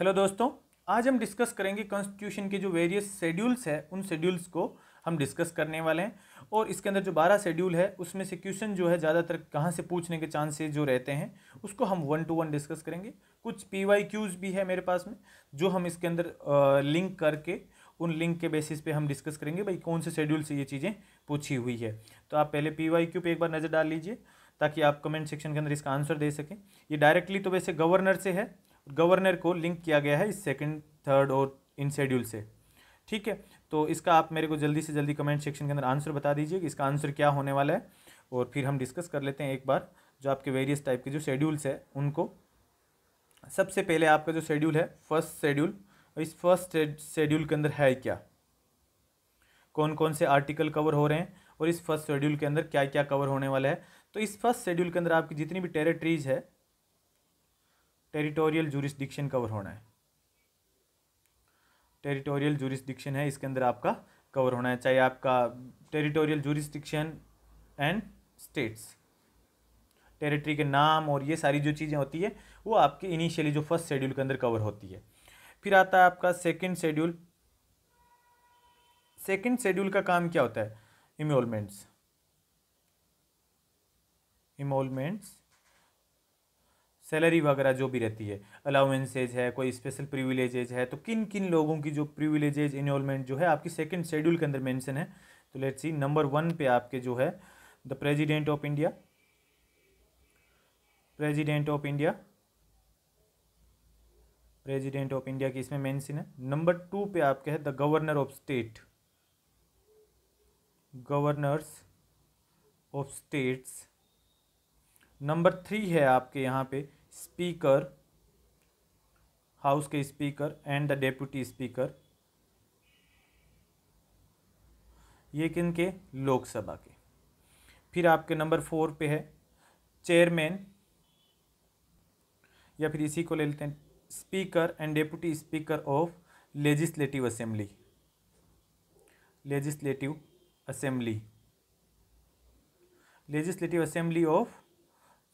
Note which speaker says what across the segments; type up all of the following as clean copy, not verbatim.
Speaker 1: Hello दोस्तों, आज हम डिस्कस करेंगे कॉन्स्टिट्यूशन के जो वेरियस शेड्यूल्स है उन शेड्यूल्स को हम डिस्कस करने वाले हैं। और इसके अंदर जो 12 शेड्यूल है उसमें से क्वेश्चन जो है ज़्यादातर कहाँ से पूछने के चांसेस जो रहते हैं उसको हम 1 to 1 डिस्कस करेंगे। कुछ PYQs भी है मेरे पास में जो हम इसके अंदर लिंक करके उन लिंक के बेसिस पे हम डिस्कस करेंगे भाई कौन से शेड्यूल से ये चीज़ें पूछी हुई है। तो आप पहले PYQ पे एक बार नज़र डाल लीजिए ताकि आप कमेंट सेक्शन के अंदर इसका आंसर दे सकें। ये डायरेक्टली तो वैसे गवर्नर से है, गवर्नर को लिंक किया गया है इस सेकंड थर्ड और इन शेड्यूल से। ठीक है, तो इसका आप मेरे को जल्दी से जल्दी कमेंट सेक्शन के अंदर आंसर बता दीजिए कि इसका आंसर क्या होने वाला है और फिर हम डिस्कस कर लेते हैं एक बार जो आपके वेरियस टाइप के जो शेड्यूल्स है उनको। सबसे पहले आपका जो शेड्यूल है फर्स्ट शेड्यूल, इस फर्स्ट शेड्यूल के अंदर है क्या, कौन कौन से आर्टिकल कवर हो रहे हैं और इस फर्स्ट शेड्यूल के अंदर क्या क्या कवर होने वाला है। तो इस फर्स्ट शेड्यूल के अंदर आपकी जितनी भी टेरिटरीज है टेरिटोरियल जूरिसडिक्शन कवर होना है। टेरिटोरियल जूरिसडिक्शन है इसके अंदर आपका कवर होना है, चाहे आपका टेरिटोरियल जूरिसडिक्शन एंड स्टेट्स, टेरिटरी के नाम और ये सारी जो चीज़ें होती है वो आपके इनिशियली जो फर्स्ट शेड्यूल के अंदर कवर होती है। फिर आता है आपका सेकंड शेड्यूल। सेकंड शेड्यूल का काम क्या होता है, इमोलमेंट्स, सैलरी वगैरह जो भी रहती है, अलाउंसेज है, कोई स्पेशल प्रिविलेजेज है, तो किन किन लोगों की जो प्रिविलेजेज इनरोलमेंट जो है आपकी सेकंड शेड्यूल के अंदर मेंशन है। तो लेट्स सी, नंबर 1 पे आपके जो है the president of India, president of India की इसमें मेंशन है। नंबर 2 पे आपके है the governor of state, governors of states. Number 3 है आपके यहाँ पे स्पीकर, हाउस के speaker and the deputy speaker, ये किन के, लोकसभा के। फिर आपके नंबर 4 पे है चेयरमैन, या फिर इसी को ले लेते हैं speaker and deputy speaker of legislative assembly, legislative assembly of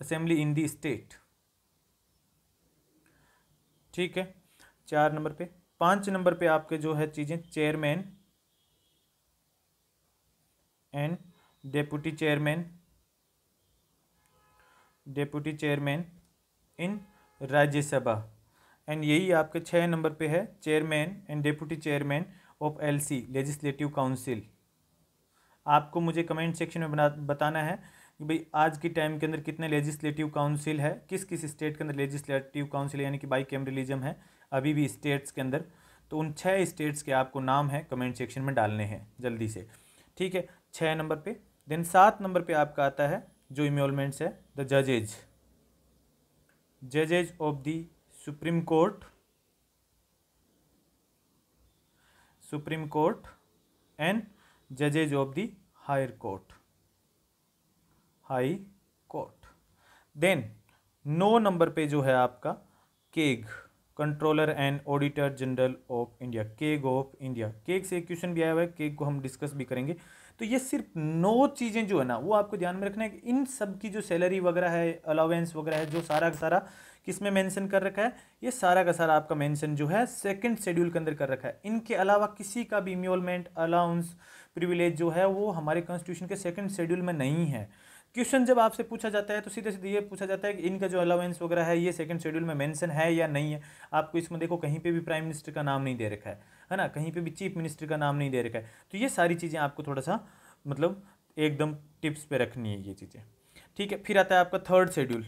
Speaker 1: assembly in the state. ठीक है, 4 नंबर पे। 5 नंबर पे आपके जो है चीज़ें chairman and deputy chairman in Rajya Sabha. And यही आपके 6 नंबर पे है chairman and deputy chairman of LC, legislative council. आपको मुझे कमेंट सेक्शन में बताना है कि भाई आज की टाइम के अंदर कितने लेजिस्लेटिव काउंसिल है, किस किस स्टेट के अंदर लेजिस्लेटिव काउंसिल यानी कि बाईकैमरलिज्म है अभी भी स्टेट्स के अंदर। तो उन 6 स्टेट्स के आपको नाम है कमेंट सेक्शन में डालने हैं जल्दी से। ठीक है, 6 नंबर पे। देन 7 नंबर पे आपका आता है जो इमोलमेंट्स है the जजेज of the supreme court and जजेज of the high court. Then 9 number पे जो है आपका keg, controller and auditor general of India, keg of India. Keg से एक क्वेश्चन भी आया हुआ है, केग को हम डिस्कस भी करेंगे। तो ये सिर्फ 9 चीज़ें जो है ना वो आपको ध्यान में रखना है कि इन सब की जो सैलरी वगैरह है, अलाउंस वगैरह है, जो सारा का सारा किस में मेंशन कर रखा है, ये सारा का सारा आपका मेंशन जो है सेकंड शेड्यूल के अंदर कर रखा है। इनके अलावा किसी का भी इमोलमेंट, अलाउंस, प्रिविलेज जो है वो हमारे कॉन्स्टिट्यूशन के सेकंड शेड्यूल में नहीं है। क्वेश्चन जब आपसे पूछा जाता है तो सीधे सीधे ये पूछा जाता है कि इनका जो अलाउंस वगैरह है ये सेकंड शेड्यूल में मेंशन है या नहीं है। आपको इसमें देखो कहीं पे भी प्राइम मिनिस्टर का नाम नहीं दे रखा है ना, कहीं पे भी चीफ मिनिस्टर का नाम नहीं दे रखा है। तो ये सारी चीज़ें आपको थोड़ा सा मतलब एकदम टिप्स पे रखनी है ये चीज़ें। ठीक है, फिर आता है आपका थर्ड शेड्यूल।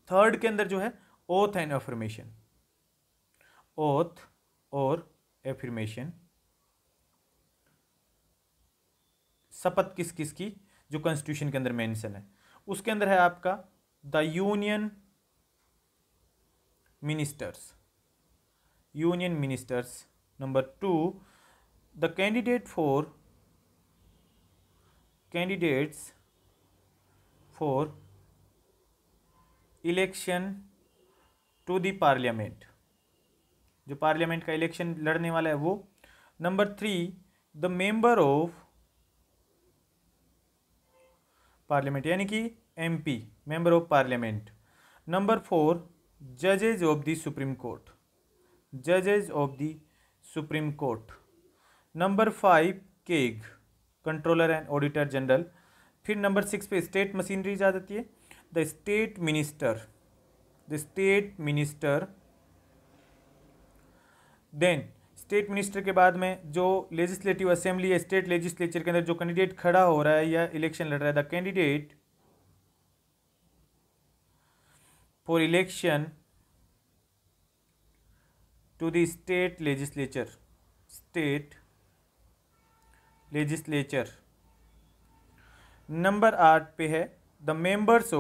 Speaker 1: थर्ड के अंदर जो है ओथ एंड अफर्मेशन, ओथ और एफर्मेशन, शपथ किस किस की जो कॉन्स्टिट्यूशन के अंदर मेंशन है। उसके अंदर है आपका the union ministers, number 2 the candidates for election to the parliament, जो पार्लियामेंट का इलेक्शन लड़ने वाला है वो। Number 3 the member of parliament यानी कि MP, member of parliament. Number 4 जजेज of the supreme court, जजेज of the supreme court. Number 5 keg, controller and auditor general. फिर number 6 पे स्टेट मशीनरीज आ जाती है, the state minister, the state minister. Then state minister के बाद में जो legislative assembly है, state legislature के अंदर जो कैंडिडेट खड़ा हो रहा है या इलेक्शन लड़ रहा है, the candidate for election to the state legislature, state legislature. Number 8 पे है the members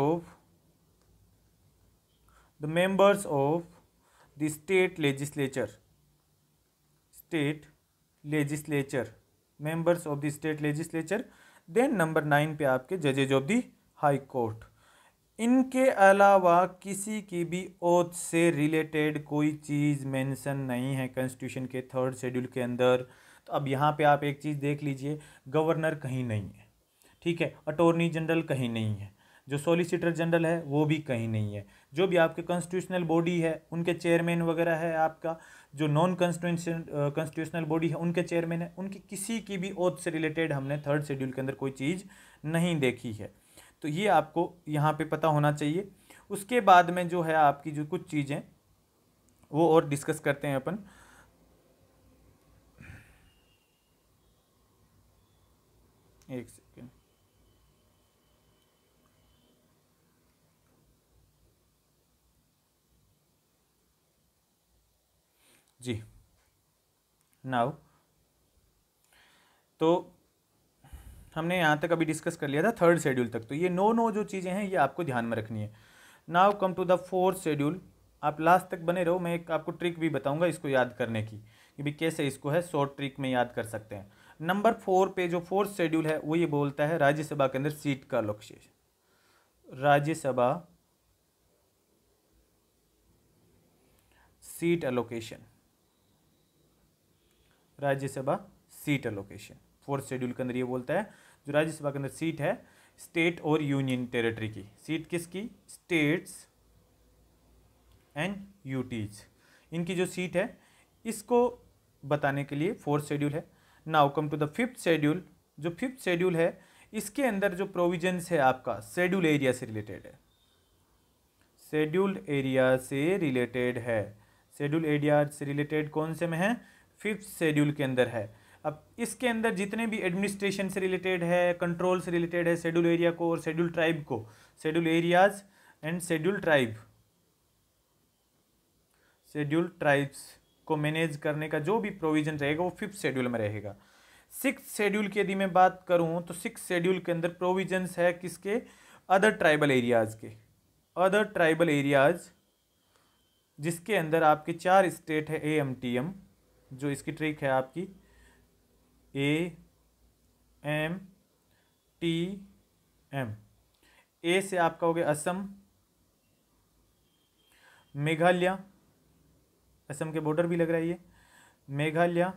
Speaker 1: of the state legislature, state legislature, members of the state legislature. Then number 9 पे आपके जजेज ऑफ द हाई कोर्ट। इनके अलावा किसी की भी ओथ से रिलेटेड कोई चीज़ मेंशन नहीं है कॉन्स्टिट्यूशन के 3rd शेड्यूल के अंदर। तो अब यहाँ पे आप एक चीज़ देख लीजिए, गवर्नर कहीं नहीं है, ठीक है, अटॉर्नी जनरल कहीं नहीं है, जो सॉलिसिटर जनरल है वो भी कहीं नहीं है, जो भी आपके कॉन्स्टिट्यूशनल बॉडी है उनके चेयरमैन वगैरह है, आपका जो नॉन कॉन्स्टिट्यूशनल बॉडी है उनके चेयरमैन है, उनकी किसी की भी ओथ से रिलेटेड हमने 3rd शेड्यूल के अंदर कोई चीज़ नहीं देखी है। तो ये आपको यहाँ पे पता होना चाहिए। उसके बाद में जो है आपकी जो कुछ चीज़ें वो और डिस्कस करते हैं अपन। एक सेकेंड, जी नाउ तो हमने यहाँ तक अभी डिस्कस कर लिया था 3rd शेड्यूल तक। तो ये नो जो चीज़ें हैं ये आपको ध्यान में रखनी है। Now come to the 4th schedule. आप लास्ट तक बने रहो, मैं एक आपको ट्रिक भी बताऊंगा इसको याद करने की कि भी कैसे इसको है शॉर्ट ट्रिक में याद कर सकते हैं। नंबर 4 पे जो 4th शेड्यूल है वो ये बोलता है राज्यसभा के अंदर सीट का allocation, Rajya Sabha seat allocation, Rajya Sabha seat allocation 4th schedule के अंदर ये बोलता है जो राज्यसभा के अंदर सीट है स्टेट और यूनियन टेरिटरी की, सीट किसकी, स्टेट्स एंड यूटीज, इनकी जो सीट है इसको बताने के लिए 4th शेड्यूल है। Now come to the 5th schedule. जो 5th शेड्यूल है इसके अंदर जो प्रोविजंस है आपका शेड्यूल एरिया से रिलेटेड है, शेड्यूल्ड एरिया से रिलेटेड है। शेड्यूल एरिया से रिलेटेड कौन से में है, 5th शेड्यूल के अंदर है। अब इसके अंदर जितने भी एडमिनिस्ट्रेशन से रिलेटेड है, कंट्रोल से रिलेटेड है शेड्यूल एरिया को और शेड्यूल ट्राइब को, schedule areas and schedule tribe, schedule tribes को मैनेज करने का जो भी प्रोविजन रहेगा वो 5th शेड्यूल में रहेगा। 6th शेड्यूल की यदि मैं बात करूं तो 6th शेड्यूल के अंदर प्रोविजंस है किसके, अदर ट्राइबल एरियाज के, अदर ट्राइबल एरियाज, जिसके अंदर आपके 4 स्टेट है AMTM, जो इसकी ट्रिक है आपकी AMTM। ए से आपका हो गया असम, मेघालय, असम के बॉर्डर भी लग रहा है ये, मेघालय,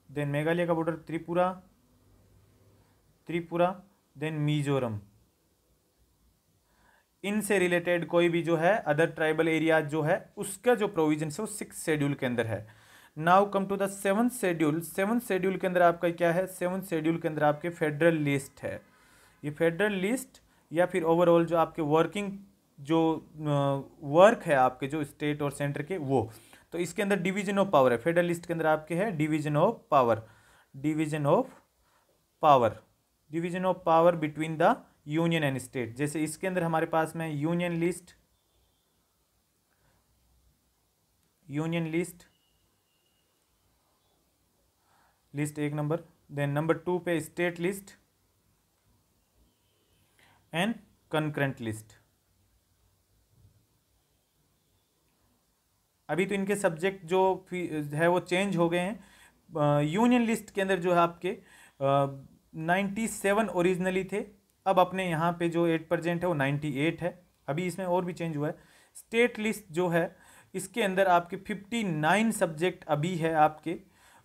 Speaker 1: देन मेघालय का बॉर्डर त्रिपुरा, त्रिपुरा, देन मिजोरम। इनसे रिलेटेड कोई भी जो है अदर ट्राइबल एरिया जो है उसका जो प्रोविजन है वो 6th शेड्यूल के अंदर है। Now come to the 7th schedule. 7th schedule के अंदर आपका क्या है, 7th शेड्यूल के अंदर आपके फेडरल लिस्ट है। ये फेडरल लिस्ट या फिर ओवरऑल जो आपके वर्किंग जो वर्क है आपके जो स्टेट और सेंटर के वो, तो इसके अंदर डिवीजन ऑफ पावर है। फेडरल लिस्ट के अंदर आपके है division of power, division of power, division of power between the union and state. जैसे इसके अंदर हमारे पास में union list, union list, list 1 number, then number 2 पे state list and concurrent list. अभी तो इनके सब्जेक्ट जो है वो चेंज हो गए हैं। यूनियन लिस्ट के अंदर जो है आपके 97 ओरिजिनली थे, अब अपने यहाँ पे जो 8% है वो 98 है। अभी इसमें और भी चेंज हुआ है। स्टेट लिस्ट जो है इसके अंदर आपके 59 सब्जेक्ट अभी है आपके,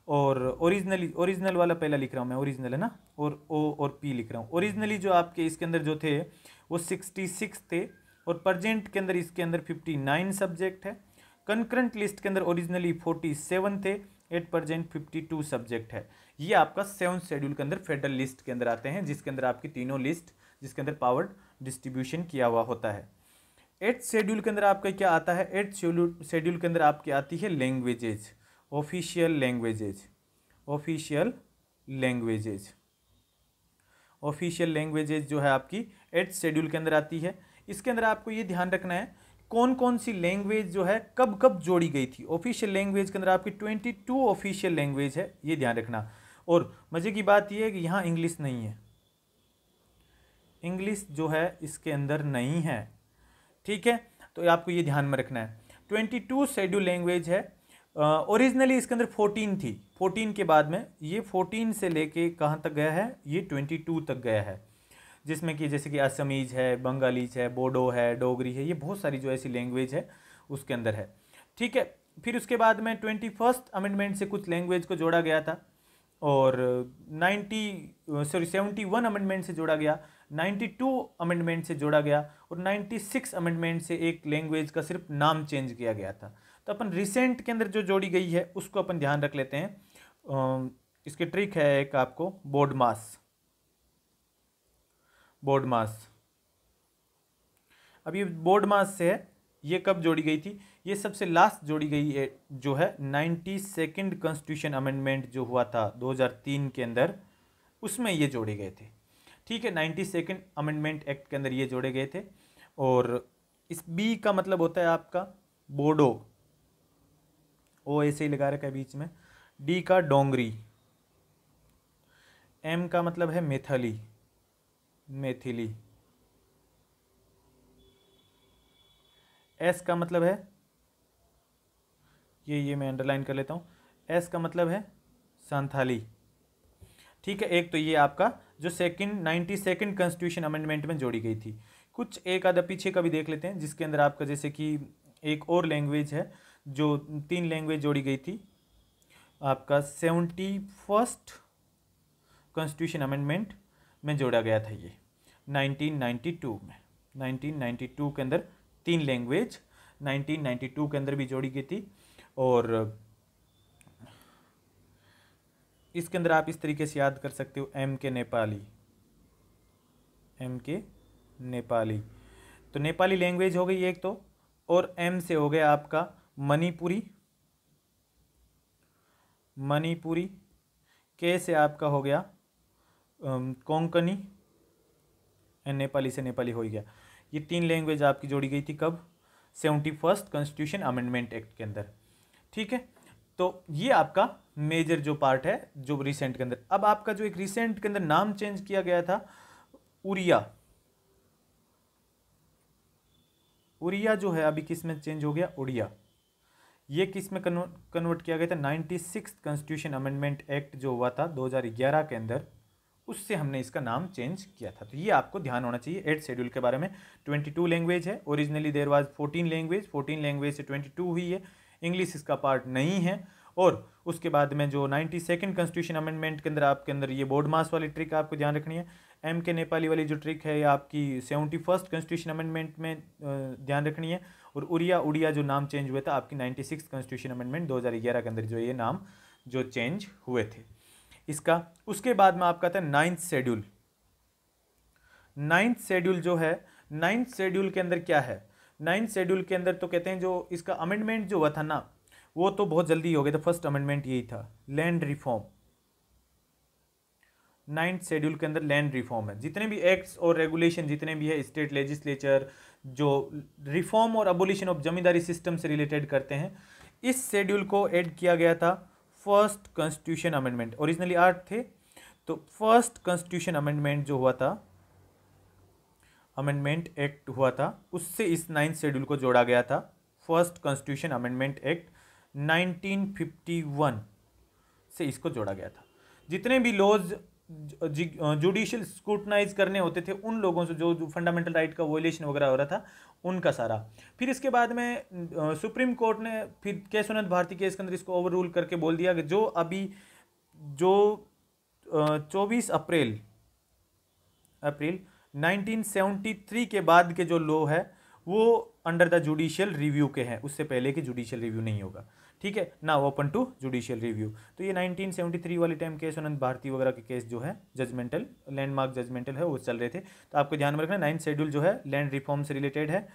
Speaker 1: और ओरिजिनली, ओरिजिनल वाला पहला लिख रहा हूँ मैं, ओरिजिनल है ना, और O और P लिख रहा हूँ। ओरिजिनली जो आपके इसके अंदर जो थे वो 66 थे, और प्रेजेंट के अंदर इसके अंदर 59 सब्जेक्ट है। कंकरेंट लिस्ट के अंदर ओरिजिनली 47 थे, एट प्रेजेंट 52 सब्जेक्ट है। ये आपका 7th शेड्यूल के अंदर फेडरल लिस्ट के अंदर आते हैं, जिसके अंदर आपकी तीनों लिस्ट, जिसके अंदर पावर डिस्ट्रीब्यूशन किया हुआ होता है। 8th शेड्यूल के अंदर आपका क्या आता है? 8th शेड्यूल के अंदर आपकी आती है languages, official languages, official languages, official languages जो है आपकी 8th शेड्यूल के अंदर आती है। इसके अंदर आपको ये ध्यान रखना है कौन कौन सी लैंग्वेज जो है कब कब जोड़ी गई थी। ऑफिशियल लैंग्वेज के अंदर आपकी 22 ऑफिशियल लैंग्वेज है, ये ध्यान रखना। और मजे की बात ये है कि यहाँ इंग्लिश नहीं है, इंग्लिश जो है इसके अंदर नहीं है, ठीक है, तो आपको ये ध्यान में रखना है। 22 शेड्यूल लैंग्वेज है। ओरिजिनली इसके अंदर 14 थी, 14 के बाद में ये 14 से लेके कहाँ तक गया है? ये 22 तक गया है, जिसमें कि जैसे कि असमीज है, बंगालीज है, बोडो है, डोगरी है, ये बहुत सारी जो ऐसी लैंग्वेज है उसके अंदर है, ठीक है। फिर उसके बाद में 21st अमेंडमेंट से कुछ लैंग्वेज को जोड़ा गया था, और 71 अमेंडमेंट से जोड़ा गया, 92 अमेंडमेंट से जोड़ा गया, और 96 अमेंडमेंट से एक लैंग्वेज का सिर्फ नाम चेंज किया गया था। तो अपन रिसेंट के अंदर जो जोड़ी गई है उसको अपन ध्यान रख लेते हैं। इसकी ट्रिक है एक आपको, बोर्ड मास, बोर्ड मास। अब ये बोर्ड मास से है, ये कब जोड़ी गई थी? ये सबसे लास्ट जोड़ी गई है जो है 92nd कॉन्स्टिट्यूशन अमेंडमेंट जो हुआ था 2003 के अंदर, उसमें ये जोड़े गए थे, ठीक है। 92nd अमेंडमेंट एक्ट के अंदर ये जोड़े गए थे। और इस बी का मतलब होता है आपका बोडो, ओ ऐसे ही लगा रखा है बीच में। डी का डोंगरी, एम का मतलब है मैथिली, मैथिली। एस का मतलब है, ये मैं अंडरलाइन कर लेता हूँ, एस का मतलब है संथाली, ठीक है। एक तो ये आपका जो 92nd कॉन्स्टिट्यूशन अमेंडमेंट में जोड़ी गई थी। कुछ एक आधा पीछे का भी देख लेते हैं, जिसके अंदर आपका जैसे कि एक और लैंग्वेज है जो 3 लैंग्वेज जोड़ी गई थी आपका 71st कॉन्स्टिट्यूशन अमेंडमेंट में जोड़ा गया था ये 1992 में। 1992 के अंदर 3 लैंग्वेज 1992 के अंदर भी जोड़ी गई थी। और इसके अंदर आप इस तरीके से याद कर सकते हो, एम के नेपाली, एम के नेपाली, तो नेपाली लैंग्वेज हो गई एक तो। और एम से हो गया आपका मणिपुरी, मणिपुरी। के से आपका हो गया कोंकणी, एंड नेपाली से नेपाली हो गया। ये 3 लैंग्वेज आपकी जोड़ी गई थी कब? 71st कॉन्स्टिट्यूशन अमेंडमेंट एक्ट के अंदर, ठीक है। तो ये आपका मेजर जो पार्ट है जो रिसेंट के अंदर। अब आपका जो एक रिसेंट के अंदर नाम चेंज किया गया था, उड़िया, उड़िया जो है अभी किस में चेंज हो गया? उड़िया। ये किस में कन्वर्ट किया गया था? 96th कॉन्स्टिट्यूशन अमेंडमेंट एक्ट जो हुआ था 2011 के अंदर, उससे हमने इसका नाम चेंज किया था। तो ये आपको ध्यान होना चाहिए 8th शेड्यूल के बारे में। 22 लैंग्वेज है, originally there was 14 language, 14 language से 22 हुई है, इंग्लिश इसका पार्ट नहीं है। और उसके बाद में जो 92nd कॉन्स्टिट्यूशन अमेंडमेंट के अंदर ये बोर्ड मास वाली ट्रिक आपको ध्यान रखनी है। एम के नेपाली वाली जो ट्रिक है ये आपकी 71st कॉन्स्टिट्यूशन अमेंडमेंट में ध्यान रखनी है। और उड़िया जो नाम चेंज हुए था आपकी 96th कॉन्स्टिट्यूशन अमेंडमेंट 2011 के अंदर जो ये नाम जो चेंज हुए थे इसका। उसके बाद में आपका था 9th शेड्यूल। 9th शेड्यूल जो है, 9th शेड्यूल के अंदर क्या है? 9th शेड्यूल के अंदर तो कहते हैं जो इसका अमेंडमेंट जो हुआ था ना, वो तो बहुत जल्दी हो गया था। फर्स्ट अमेंडमेंट यही था, लैंड रिफॉर्म। 9th शेड्यूल के अंदर लैंड रिफॉर्म है। जितने भी एक्ट्स और रेगुलेशन जितने भी है स्टेट लेजिस्लेचर जो रिफॉर्म और अबोलिशन ऑफ जमींदारी सिस्टम से रिलेटेड करते हैं, इस शेड्यूल को ऐड किया गया था फर्स्ट कॉन्स्टिट्यूशन अमेंडमेंट। ओरिजिनली 8 थे, तो फर्स्ट कॉन्स्टिट्यूशन अमेंडमेंट जो हुआ था, अमेंडमेंट एक्ट हुआ था, उससे इस 9th शेड्यूल को जोड़ा गया था। फर्स्ट कॉन्स्टिट्यूशन अमेंडमेंट एक्ट 1951 से इसको जोड़ा गया था। जितने भी लॉज जुडिशियल स्क्रूटनाइज करने होते थे उन लोगों से जो फंडामेंटल राइट का वोलेशन वगैरह हो रहा था उनका सारा। फिर इसके बाद में सुप्रीम कोर्ट ने फिर केशवनाथ भारती केस के अंदर इसको ओवर रूल करके बोल दिया कि जो अभी जो 24 अप्रैल 1973 के बाद के जो लॉ है वो अंडर द जुडिशियल रिव्यू के हैं, उससे पहले कि जुडिशियल रिव्यू नहीं होगा, ठीक है ना, ओपन टू जुडिशियल रिव्यू। तो ये 1973 वाले टाइम केस, अनंत भारती वगैरह के केस जो है जजमेंटल, लैंडमार्क जजमेंटल है, वो चल रहे थे। तो आपको ध्यान में रखना 9th शेड्यूल जो है लैंड रिफॉर्म से रिलेटेड है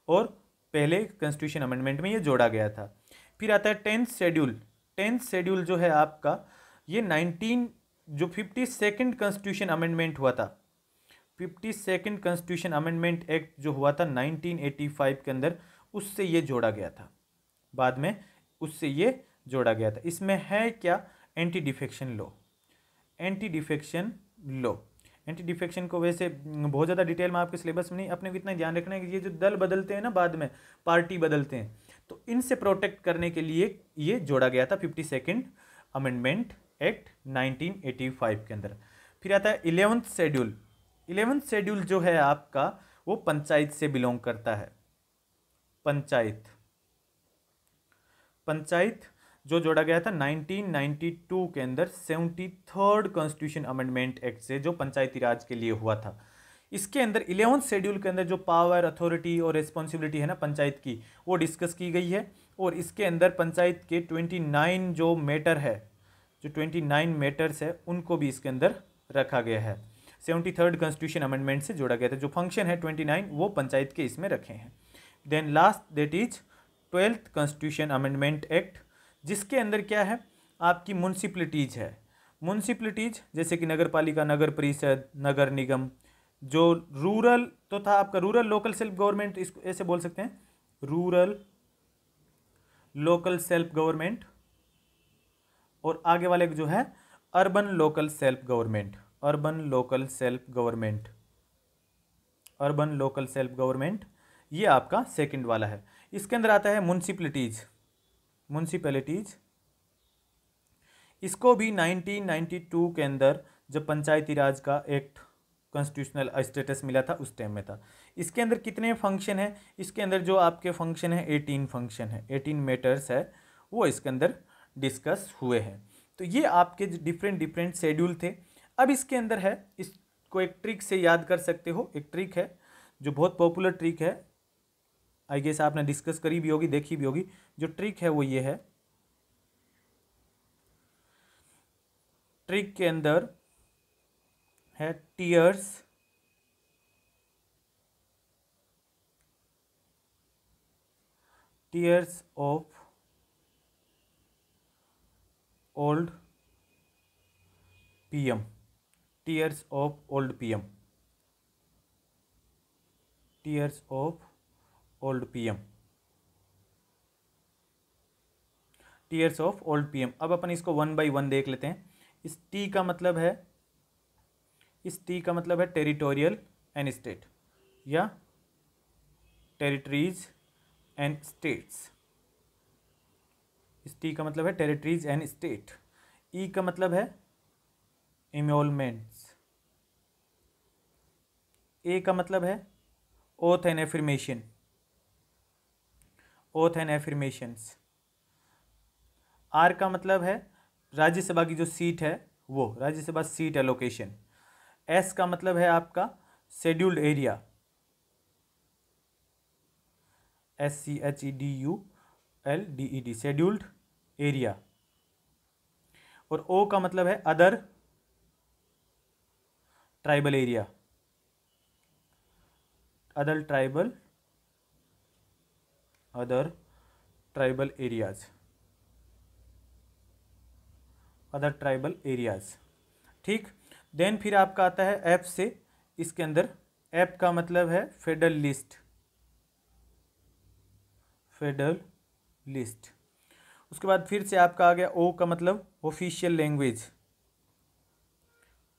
Speaker 1: और पहले कॉन्स्टिट्यूशन अमेंडमेंट में ये जोड़ा गया था। फिर आता है 10th शेड्यूल। 10th शेड्यूल जो है आपका ये 52nd कॉन्स्टिट्यूशन अमेंडमेंट हुआ था, 52nd कॉन्स्टिट्यूशन अमेंडमेंट एक्ट जो हुआ था 1985 के अंदर, उससे ये जोड़ा गया था, बाद में उससे ये जोड़ा गया था। इसमें है क्या, anti defection law, anti defection law. Anti defection को वैसे बहुत ज़्यादा डिटेल में आपके सिलेबस में नहीं, अपने को इतना ध्यान रखना है कि ये जो दल बदलते हैं ना, बाद में पार्टी बदलते हैं, तो इनसे प्रोटेक्ट करने के लिए ये जोड़ा गया था 52nd अमेंडमेंट एक्ट 1985 के अंदर। फिर आता है 11th शेड्यूल। 11th शेड्यूल जो है आपका वो पंचायत से बिलोंग करता है, पंचायत, पंचायत जो जोड़ा गया था 1992 के अंदर 73rd कॉन्स्टिट्यूशन अमेंडमेंट एक्ट से, जो पंचायती राज के लिए हुआ था। इसके अंदर 11th शेड्यूल के अंदर जो पावर, अथॉरिटी और रिस्पॉन्सिबिलिटी है ना पंचायत की, वो डिस्कस की गई है। और इसके अंदर पंचायत के 29 जो मैटर है, जो 29 मैटर्स है, उनको भी इसके अंदर रखा गया है। 73rd कॉन्स्टिट्यूशन अमेंडमेंट से जोड़ा गया था। जो फंक्शन है 29 वो पंचायत के इसमें रखे हैं। Then last that is 12th constitution amendment act, जिसके अंदर क्या है, आपकी म्यूनसिपलिटीज है। म्यूनसिपलिटीज जैसे कि नगर पालिका, नगर परिषद, नगर निगम, जो रूरल तो था आपका रूरल लोकल सेल्फ गवर्नमेंट, इसको ऐसे बोल सकते हैं, रूरल लोकल सेल्फ गवर्नमेंट, और आगे वाले जो है urban local self government, urban local self government, urban local self government, ये आपका सेकंड वाला है। इसके अंदर आता है म्यूनसिपलिटीज, म्यूनसिपैलिटीज, इसको भी 1992 के अंदर जब पंचायती राज का एक्ट कॉन्स्टिट्यूशनल स्टेटस मिला था उस टाइम में था। इसके अंदर कितने फंक्शन है, इसके अंदर जो आपके फंक्शन है 18 फंक्शन है, 18 मैटर्स है, वो इसके अंदर डिस्कस हुए हैं। तो ये आपके डिफरेंट डिफरेंट शेड्यूल थे। अब इसके अंदर है, इसको एक ट्रिक से याद कर सकते हो, एक ट्रिक है जो बहुत पॉपुलर ट्रिक है, आई गेस आपने डिस्कस करी भी होगी, देखी भी होगी। जो ट्रिक है वो ये है, ट्रिक के अंदर है tears, tears of old PM, tears of old PM, tears of old PM, tears of old PM. अब अपन इसको 1 by 1 देख लेते हैं। इस टी का मतलब है, इस टी का मतलब है टेरिटोरियल एंड स्टेट या टेरिटरीज एंड स्टेट्स। इस टी का मतलब है टेरिटरीज एंड स्टेट। ई का मतलब है इमोलमेंट्स। ए का मतलब है oath and affirmation, oath and affirmations. R का मतलब है राज्यसभा की जो सीट है वो, राज्यसभा सीट एलोकेशन। एस का मतलब है आपका scheduled area, SCHEDULD, scheduled area. और ओ का मतलब है other tribal area, other tribal, other tribal areas, other tribal areas, ठीक। देन फिर आपका आता है एफ से, इसके अंदर एफ का मतलब है फेडरल लिस्ट, फेडरल लिस्ट। उसके बाद फिर से आपका आ गया ओ का मतलब ऑफिशियल लैंग्वेज,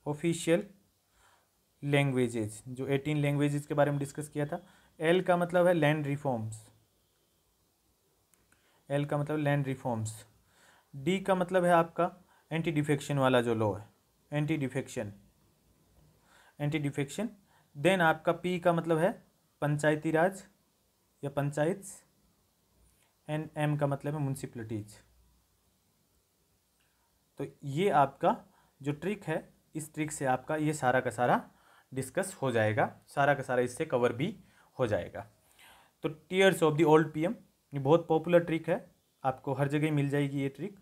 Speaker 1: ऑफिशियल लैंग्वेजेज, जो 18 लैंग्वेजेज के बारे में डिस्कस किया था। एल का मतलब है लैंड रिफॉर्म्स, एल का मतलब लैंड रिफॉर्म्स। डी का मतलब है आपका एंटी डिफेक्शन वाला जो लॉ है, anti defection, anti defection. Then आपका पी का मतलब है पंचायती राज या पंचायत, एंड एम का मतलब है म्यूनसिपलिटीज। तो ये आपका जो ट्रिक है, इस ट्रिक से आपका ये सारा का सारा डिस्कस हो जाएगा, सारा का सारा इससे कवर भी हो जाएगा। तो tears of the old PM, ये बहुत पॉपुलर ट्रिक है, आपको हर जगह मिल जाएगी ये ट्रिक।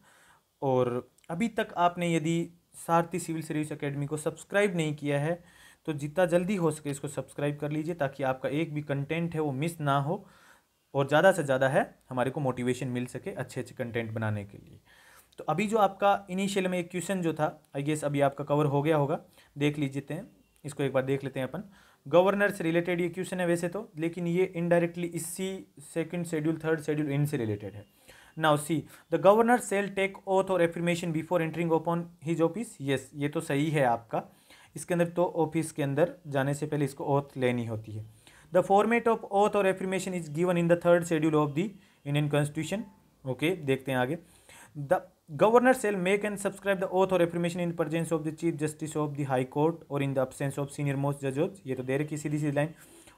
Speaker 1: और अभी तक आपने यदि सारथी सिविल सर्विस एकेडमी को सब्सक्राइब नहीं किया है तो जितना जल्दी हो सके इसको सब्सक्राइब कर लीजिए, ताकि आपका एक भी कंटेंट है वो मिस ना हो और ज़्यादा से ज़्यादा है हमारे को मोटिवेशन मिल सके अच्छे अच्छे कंटेंट बनाने के लिए। तो अभी जो आपका इनिशियल में एक क्वेश्चन जो था, आई गेस अभी आपका कवर हो गया होगा, देख लीजिए हैं इसको एक बार देख लेते हैं अपन। गवर्नर से रिलेटेड ये क्वेश्चन है वैसे तो, लेकिन ये इनडायरेक्टली इसी सेकंड शेड्यूल थर्ड शेड्यूल इनसे रिलेटेड है। Now see, the governor shall take oath और affirmation before entering upon his office. Yes, ये तो सही है आपका, इसके अंदर तो ऑफिस के अंदर जाने से पहले इसको ओथ लेनी होती है। द फॉर्मेट ऑफ ओथ और affirmation is given in the third schedule of the Indian constitution. Okay, देखते हैं आगे। The governor shall make and subscribe the oath और affirmation in presence of the chief justice of the high court और in the absence of senior most जजेस। ये तो दे रखी सीधी सी line,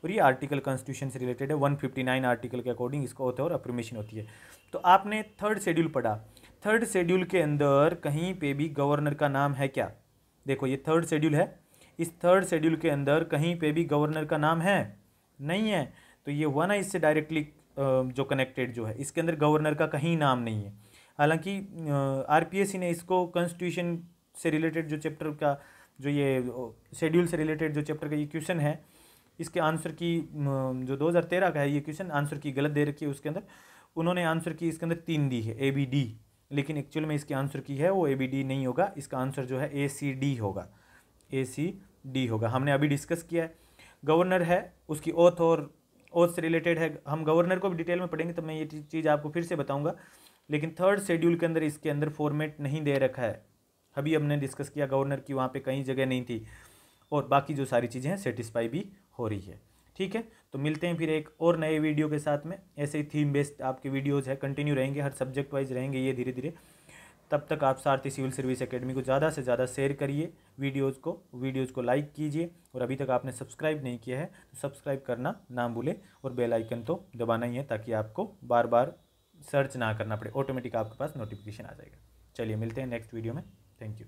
Speaker 1: और ये आर्टिकल कॉन्स्टिट्यूशन से रिलेटेड है, 159 आर्टिकल के अकॉर्डिंग इसको ओथ और एफर्मेशन होती है। तो आपने थर्ड शेड्यूल पढ़ा, थर्ड शेड्यूल के अंदर कहीं पे भी गवर्नर का नाम है क्या? देखो ये थर्ड शेड्यूल है, इस थर्ड शेड्यूल के अंदर कहीं पे भी गवर्नर का नाम है नहीं है, तो ये वन है इससे डायरेक्टली जो कनेक्टेड जो है, इसके अंदर गवर्नर का कहीं नाम नहीं है। हालांकि आरपीएससी ने इसको कॉन्स्टिट्यूशन से रिलेटेड जो चैप्टर का जो ये शेड्यूल से रिलेटेड जो चैप्टर का ये क्वेश्चन है, इसके आंसर की जो 2013 का है ये क्वेश्चन, आंसर की गलत दे रखी है, उसके अंदर उन्होंने आंसर की इसके अंदर 3 दी है ABD, लेकिन एक्चुअल में इसकी आंसर की है वो ABD नहीं होगा, इसका आंसर जो है ACD होगा, ACD होगा। हमने अभी डिस्कस किया है, गवर्नर है उसकी ओथ और ओथ से रिलेटेड है, हम गवर्नर को भी डिटेल में पढ़ेंगे तो मैं ये चीज़ आपको फिर से बताऊंगा। लेकिन थर्ड शेड्यूल के अंदर इसके अंदर फॉर्मेट नहीं दे रखा है, अभी हमने डिस्कस किया गवर्नर की वहाँ पे कहीं जगह नहीं थी, और बाकी जो सारी चीज़ें हैं सेटिस्फाई भी हो रही है। ठीक है, तो मिलते हैं फिर एक और नए वीडियो के साथ में। ऐसे ही थीम बेस्ड आपके वीडियोज़ है कंटिन्यू रहेंगे, हर सब्जेक्ट वाइज रहेंगे ये धीरे धीरे। तब तक आप सारथी सिविल सर्विस एकेडमी को ज़्यादा से ज़्यादा शेयर करिए, वीडियोज़ को लाइक कीजिए, और अभी तक आपने सब्सक्राइब नहीं किया है तो सब्सक्राइब करना ना भूलें, और बेल आइकन तो दबाना ही है ताकि आपको बार बार सर्च ना करना पड़े, ऑटोमेटिक आपके पास नोटिफिकेशन आ जाएगा। चलिए मिलते हैं नेक्स्ट वीडियो में, थैंक यू।